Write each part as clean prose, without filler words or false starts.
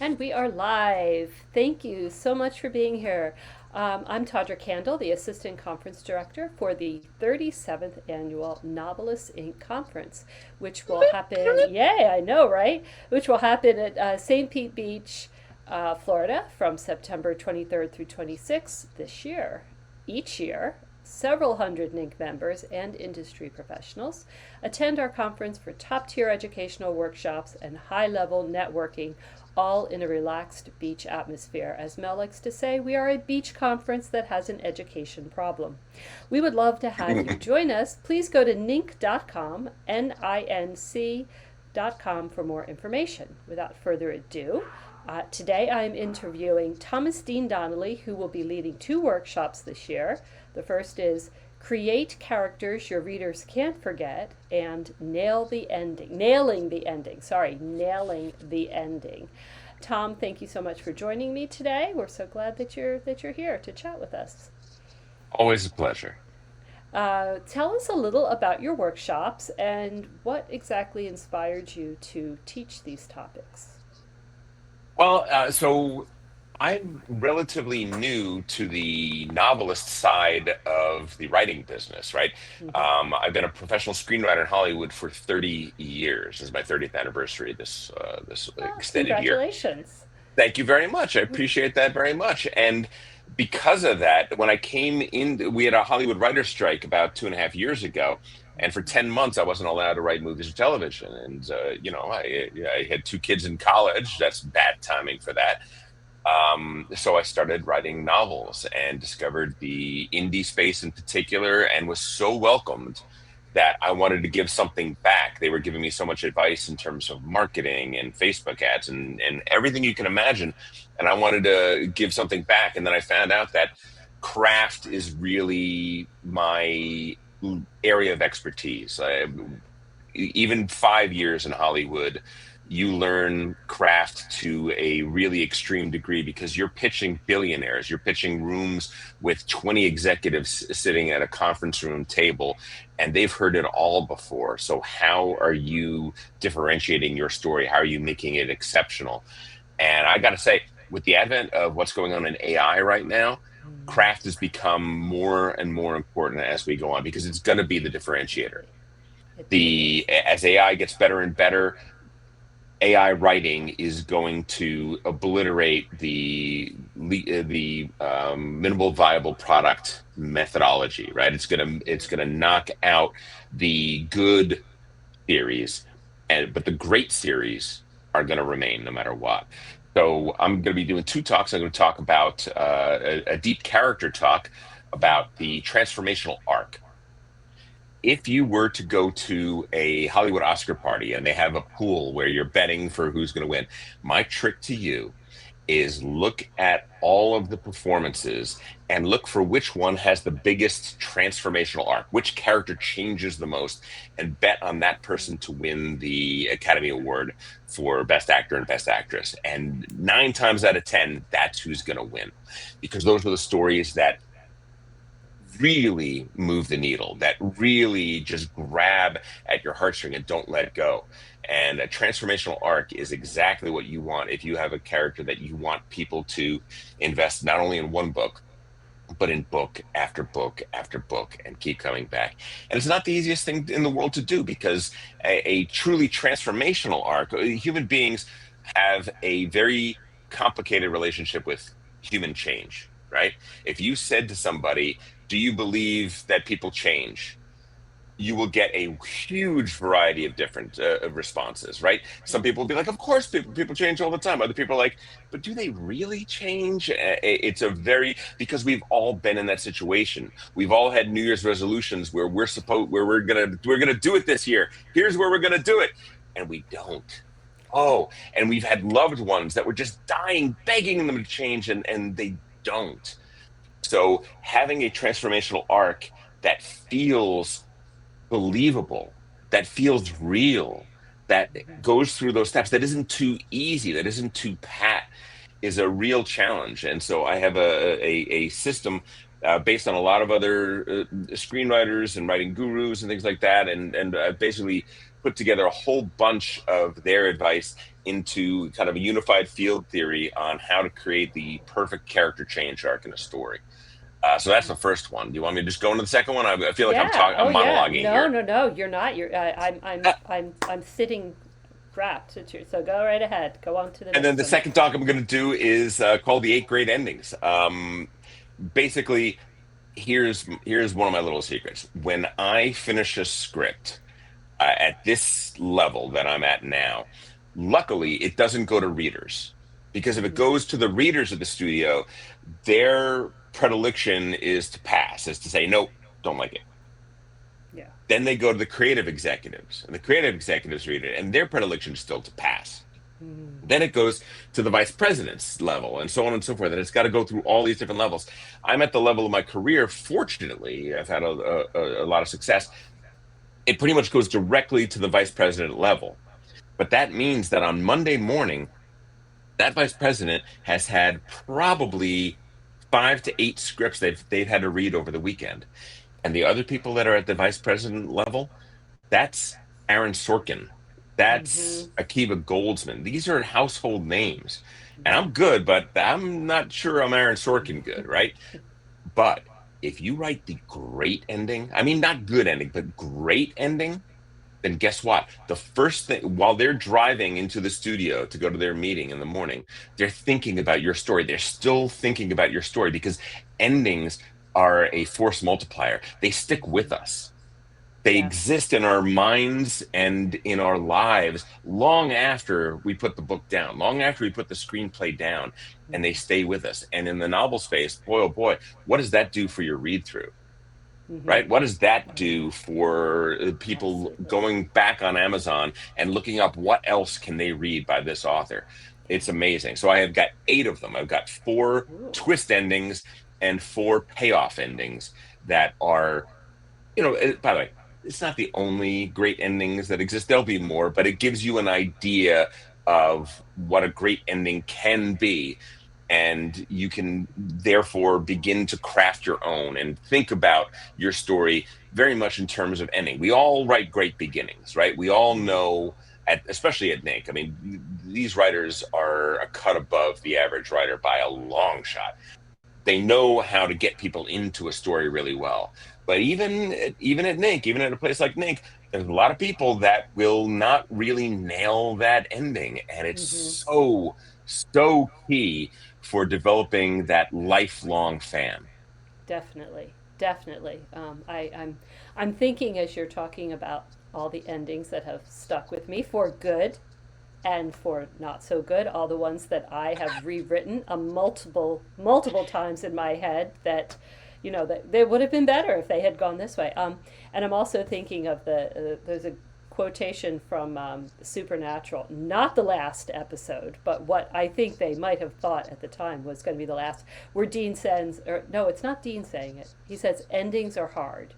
And we are live. Thank you so much for being here. I'm Tawdra Kandle, the Assistant Conference Director for the 37th Annual Novelists Inc. Conference, which will happen, yay, I know, right? Which will happen at St. Pete Beach, Florida from September 23rd through 26th this year. Each year, several hundred NINC members and industry professionals attend our conference for top-tier educational workshops and high-level networking, all in a relaxed beach atmosphere. As Mel likes to say, we are a beach conference that has an education problem. We would love to have you join us. Please go to ninc.com, NINC.com, for more information. Without further ado, today I am interviewing Dean Donnelly, who will be leading two workshops this year. The first is Create Characters Your Readers Can't Forget and Nailing the Ending. Tom, thank you so much for joining me today. We're so glad that you're here to chat with us. Always a pleasure. Tell us a little about your workshops and what exactly inspired you to teach these topics. So I'm relatively new to the novelist side of the writing business, right? Mm-hmm. I've been a professional screenwriter in Hollywood for 30 years. This is my 30th anniversary this Oh, extended year. congratulations. Thank you very much. I appreciate that very much. And because of that, when I came in, we had a Hollywood writer's strike about 2.5 years ago. And for 10 months, I wasn't allowed to write movies or television. And, I had two kids in college. That's bad timing for that. So I started writing novels and discovered the indie space in particular and was so welcomed that I wanted to give something back. They were giving me so much advice in terms of marketing and Facebook ads and everything you can imagine. And I wanted to give something back. And then I found out that craft is really my area of expertise. Even 5 years in Hollywood, you learn craft to a really extreme degree because you're pitching billionaires. You're pitching rooms with 20 executives sitting at a conference room table, and they've heard it all before. So how are you differentiating your story? How are you making it exceptional? And I got to say, with the advent of what's going on in AI right now, craft has become more and more important as we go on because it's going to be the differentiator. It The is. as AI gets better and better, AI writing is going to obliterate the minimal viable product methodology, right? It's gonna knock out the good theories, and but the great series are going to remain no matter what. So I'm going to be doing two talks. I'm going to talk about a deep character talk about the transformational arc. If you were to go to a Hollywood Oscar party and they have a pool where you're betting for who's going to win, my trick to you is look at all of the performances and look for which one has the biggest transformational arc, which character changes the most, and bet on that person to win the Academy Award for Best Actor and Best Actress. And 9 times out of 10, that's who's going to win, because those are the stories that really move the needle, that really just grab at your heartstring and don't let go. And a transformational arc is exactly what you want if you have a character that you want people to invest not only in one book, but in book after book after book and keep coming back. And it's not the easiest thing in the world to do because a truly transformational arc, human beings have a very complicated relationship with human change, right? If you said to somebody, do you believe that people change? You will get a huge variety of different responses, right? Some people will be like, of course, people change all the time. Other people are like, but do they really change? It's a very, because we've all been in that situation. We've all had New Year's resolutions where we're gonna do it this year. Here's where we're gonna do it, and we don't. Oh, and we've had loved ones that were just dying, begging them to change, and they don't. So having a transformational arc that feels believable, that feels real, that goes through those steps, that isn't too easy, that isn't too pat, is a real challenge. And so I have a system based on a lot of other screenwriters and writing gurus and things like that. And basically put together a whole bunch of their advice into kind of a unified field theory on how to create the perfect character change arc in a story. So that's the first one. Do you want me to just go into the second one? I feel like Yeah. I'm Oh, yeah. monologuing No, here. no, no. You're not. You're. I'm sitting wrapped. So go right ahead. Go on to the And then next the one. second talk I'm going to do is called the Eight Great Endings. Basically, here's one of my little secrets. When I finish a script at this level that I'm at now, luckily it doesn't go to readers, because if it Mm-hmm. goes to the readers of the studio, their predilection is to pass, is to say nope, don't like it. Yeah. Then they go to the creative executives, and the creative executives read it, and their predilection is still to pass. Mm-hmm. Then it goes to the vice president's level, and so on and so forth. And it's got to go through all these different levels. I'm at the level of my career. Fortunately, I've had a lot of success. It pretty much goes directly to the vice president level. But that means that on Monday morning, that vice president has had probably 5 to 8 scripts they've had to read over the weekend. And the other people that are at the vice president level, that's Aaron Sorkin. Mm-hmm. That's Akiva Goldsman. These are household names. And Yeah. I'm good, but I'm not sure I'm Aaron Sorkin good, right? But if you write the great ending, I mean, not good ending, but great ending, then guess what? The first thing, while they're driving into the studio to go to their meeting in the morning, they're thinking about your story. They're still thinking about your story, because endings are a force multiplier. They stick with us. They Yes. exist in our minds and in our lives long after we put the book down, long after we put the screenplay down, and they stay with us. And in the novel space, boy, oh boy, what does that do for your read through? Mm-hmm. Right? What does that Oh, yeah. do for people Absolutely. going back on Amazon and looking up what else can they read by this author? It's amazing. So I have got 8 of them. I've got 4 Ooh. twist endings and 4 payoff endings that are, by the way, it's not the only great endings that exist. There'll be more, but it gives you an idea of what a great ending can be. And you can therefore begin to craft your own and think about your story very much in terms of ending. We all write great beginnings, right? We all Mm-hmm. know, especially at NINC. I mean, these writers are a cut above the average writer by a long shot. They know how to get people into a story really well. But even at NINC, even at a place like NINC, there's a lot of people that will not really nail that ending, and it's Mm-hmm. so key for developing that lifelong fan. Definitely, definitely. I'm thinking as you're talking about all the endings that have stuck with me for good and for not so good. All the ones that I have rewritten multiple times in my head that, that they would have been better if they had gone this way. And I'm also thinking of there's a quotation from Supernatural, not the last episode, but what I think they might have thought at the time was going to be the last, where Dean says, or no, it's not Dean saying it. He says, endings are hard.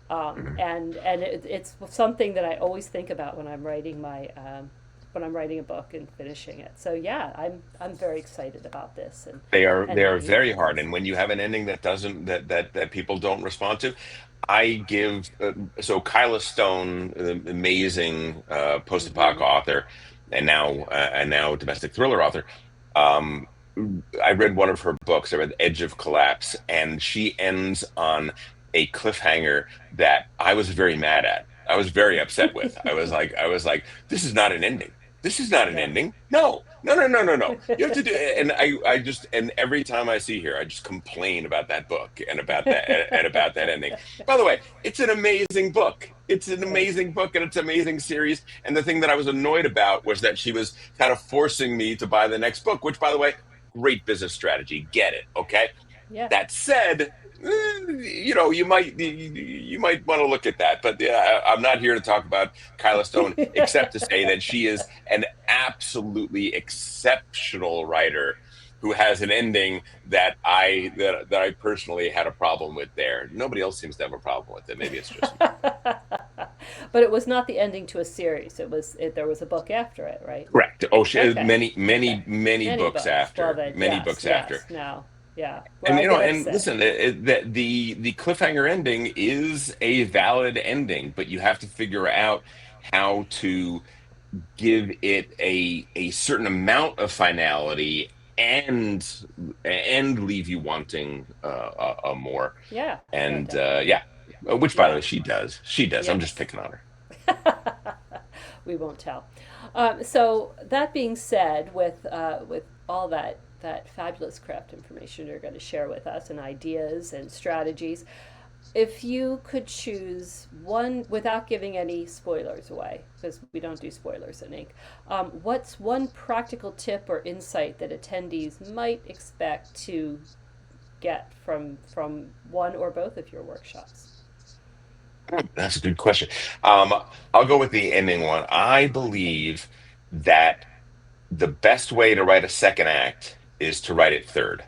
And it's something that I always think about when I'm writing a book and finishing it. So yeah, I'm very excited about this They and are hanging very on to hard, this. and when you have an ending that doesn't that people don't respond to, I give so Kyla Stone, the amazing post-apoc Mm-hmm. author, and now domestic thriller author. Um, I read one of her books. I read Edge of Collapse, and she ends on a cliffhanger that I was very mad at. I was very upset with. I was like, this is not an ending. This is not an Yeah. ending. No, no, no, no, no, no. You have to do. And I just, and every time I see her, I just complain about that book and about that ending. By the way, it's an amazing book. It's an Right. amazing book, and it's an amazing series. And the thing that I was annoyed about was that she was kind of forcing me to buy the next book, which, by the way, great business strategy. Get it? Okay. Yeah. That said, you might want to look at that. But yeah, I'm not here to talk about Kyla Stone, except to say that she is an absolutely exceptional writer who has an ending that I personally had a problem with there. Nobody else seems to have a problem with it. Maybe it's just me. But it was not the ending to a series. There was a book after it, right? Correct. Oh, Okay. many, Okay. many, many Many books books. Well after. then, Many yes, books after. yes. Now, yeah. Well, And I get and upset. listen, the cliffhanger ending is a valid ending, but you have to figure out how to give it a certain amount of finality and leave you wanting a more. Yeah, no, And definitely. yeah, which by the way Yeah, she does. I'm just yes. picking on her. We won't tell. So that being said, with all that fabulous craft information you're going to share with us and ideas and strategies, if you could choose one without giving any spoilers away, because we don't do spoilers in Ink, what's one practical tip or insight that attendees might expect to get from one or both of your workshops? That's a good question. Um, I'll go with the ending one. I believe that the best way to write a second act is to write it third.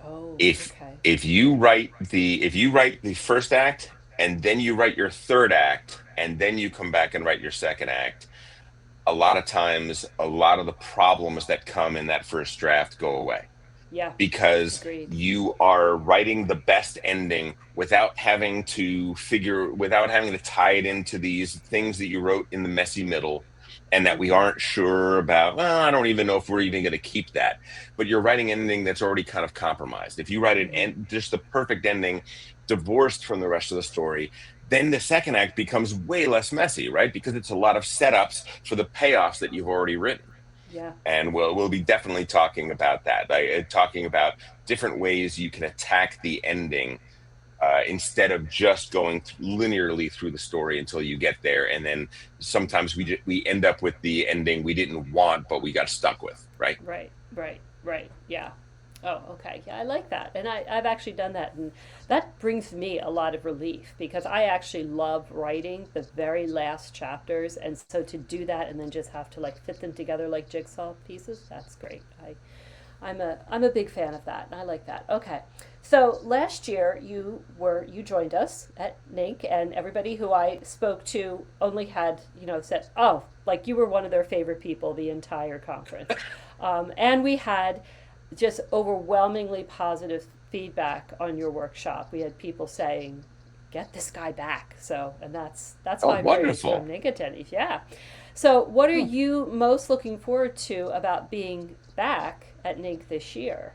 Oh, If okay. if you write the first act and then you write your third act and then you come back and write your second act, a lot of times a lot of the problems that come in that first draft go away Yeah, because agreed. you are writing the best ending without having to tie it into these things that you wrote in the messy middle and that we Mm-hmm. aren't sure about. Well, I don't even know if we're even going to keep that. But you're writing an ending that's already kind of compromised. If you write an Mm-hmm. end, just the perfect ending, divorced from the rest of the story, then the second act becomes way less messy, right? Because it's a lot of setups for the payoffs that you've already written. Yeah. And we'll be definitely talking about that, like, talking about different ways you can attack the ending instead of just going linearly through the story until you get there, and then sometimes we end up with the ending we didn't want, but we got stuck with, right? Right, right, right. Yeah. Oh, okay. Yeah, I like that. And I've actually done that. And that brings me a lot of relief because I actually love writing the very last chapters. And so to do that and then just have to like fit them together like jigsaw pieces, that's great. I'm a big fan of that. And I like that. Okay. So last year you joined us at NINC, and everybody who I spoke to only had said, oh, like you were one of their favorite people the entire conference. And we had just overwhelmingly positive feedback on your workshop. We had people saying, "Get this guy back." So, and that's Oh, high praise from wonderful. NINC attendees. Yeah. So, what are you most looking forward to about being back at NINC this year?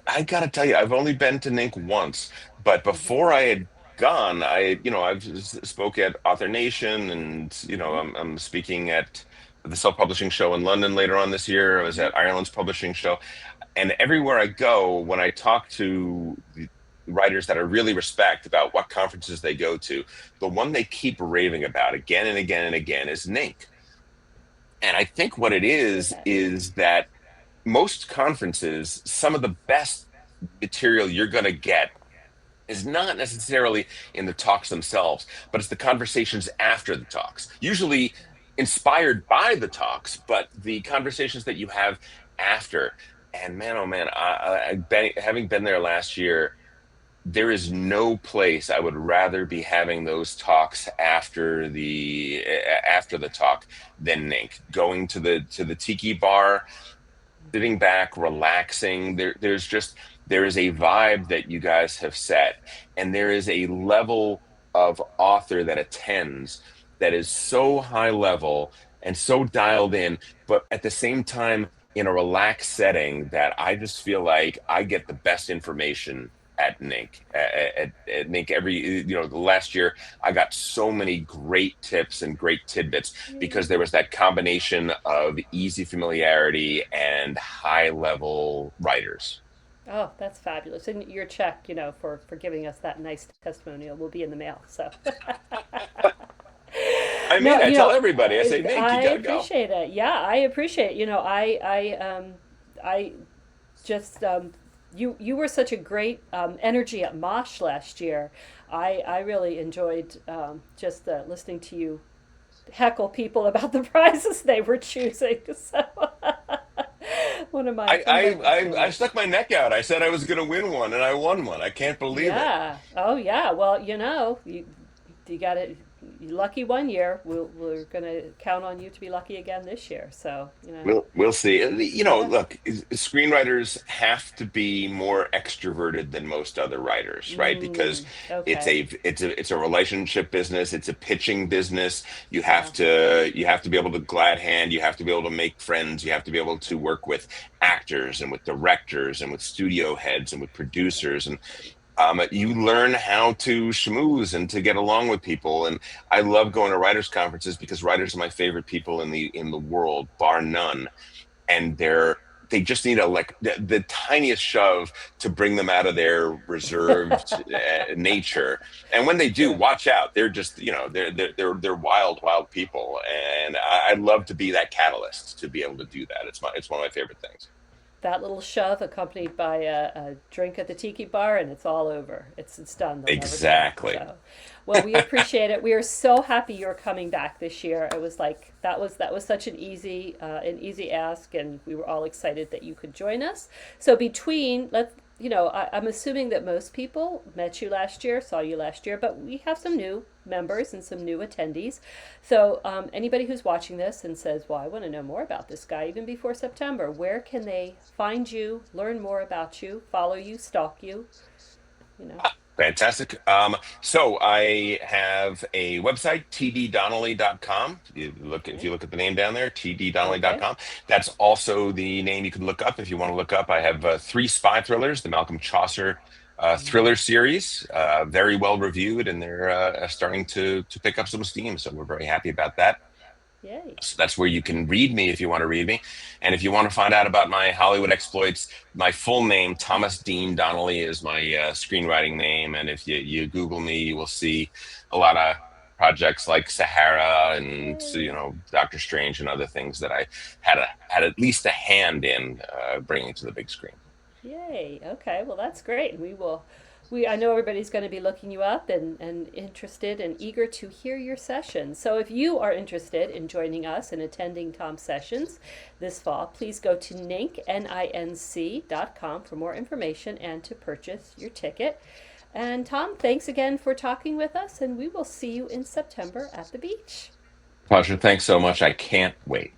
I gotta tell you, I've only been to NINC once, but Mm-hmm. before I had gone, I've spoke at Author Nation, and Mm-hmm. I'm speaking at the self-publishing show in London later on this year. I was Mm-hmm. at Ireland's publishing show, and everywhere I go, when I talk to the writers that I really respect about what conferences they go to, the one they keep raving about again and again and again is NINC. And I think what it Okay. is that most conferences, some of the best material you're going to get is not necessarily in the talks themselves, but it's the conversations after the talks, usually inspired by the talks, but the conversations that you have after. And man, oh man, having been there last year, there is no place I would rather be having those talks after the talk than NINC. Going to the tiki bar, sitting back, relaxing. There is a vibe that you guys have set, and there is a level of author that attends that is so high level and so dialed in, but at the same time in a relaxed setting that I just feel like I get the best information at NINC. At NINC, the last year I got so many great tips and great tidbits because there was that combination of easy familiarity and high level writers. Oh, that's fabulous. And your check, for giving us that nice testimonial will be in the mail. So, I no, mean, I tell everybody, I say, Nick, I you gotta go. appreciate it. Yeah, I appreciate it. I just, you were such a great energy at Mosh last year. I really enjoyed just listening to you heckle people about the prizes they were choosing. So, I, one of my I, best I, I moments. stuck my neck out. I said I was gonna win one, and I won one. I can't believe it. Yeah. Oh, yeah. Well, you got to. lucky one year, we're going to count on you to be lucky again this year. So, We'll see. yeah. Look, screenwriters have to be more extroverted than most other writers, right? Because Okay. it's a relationship business, it's a pitching business. Yeah. You have to be able to glad hand, you have to be able to make friends, you have to be able to work with actors and with directors and with studio heads and with producers, and you learn how to schmooze and to get along with people. And I love going to writers' conferences because writers are my favorite people in the world, bar none. And they just need the tiniest shove to bring them out of their reserved nature. And when they do, Sure. watch out. They're just, they're wild, wild people. And I'd love to be that catalyst to be able to do that. It's one of my favorite things. That little shove accompanied by a drink at the tiki bar, and it's all over. It's done. They'll never stop. Exactly. So, well, we appreciate it. We are so happy you're coming back this year. It was like that was such an easy ask, and we were all excited that you could join us. So between let's I'm assuming that most people met you last year, saw you last year, but we have some new members and some new attendees. So, anybody who's watching this and says, well, I want to know more about this guy even before September, where can they find you, learn more about you, follow you, stalk you? You know. Fantastic. So I have a website, tddonnelly.com. If Okay. you look at the name down there, Okay. tddonnelly.com. That's also the name you can look up if you want to look up. I have three spy thrillers, the Malcolm Chaucer thriller series, very well reviewed, and they're starting to pick up some steam. So we're very happy about that. Yay. So that's where you can read me if you want to read me. And if you want to find out about my Hollywood exploits, my full name, Thomas Dean Donnelly, is my screenwriting name. And if you Google me, you will see a lot of projects like Sahara and Yay. Doctor Strange and other things that I had at least a hand in bringing to the big screen. Yay. Okay. Well, that's great. And I know everybody's going to be looking you up and interested and eager to hear your sessions. So if you are interested in joining us and attending Tom's sessions this fall, please go to NINC.com for more information and to purchase your ticket. And Tom, thanks again for talking with us, and we will see you in September at the beach. Pleasure. Thanks so much. I can't wait.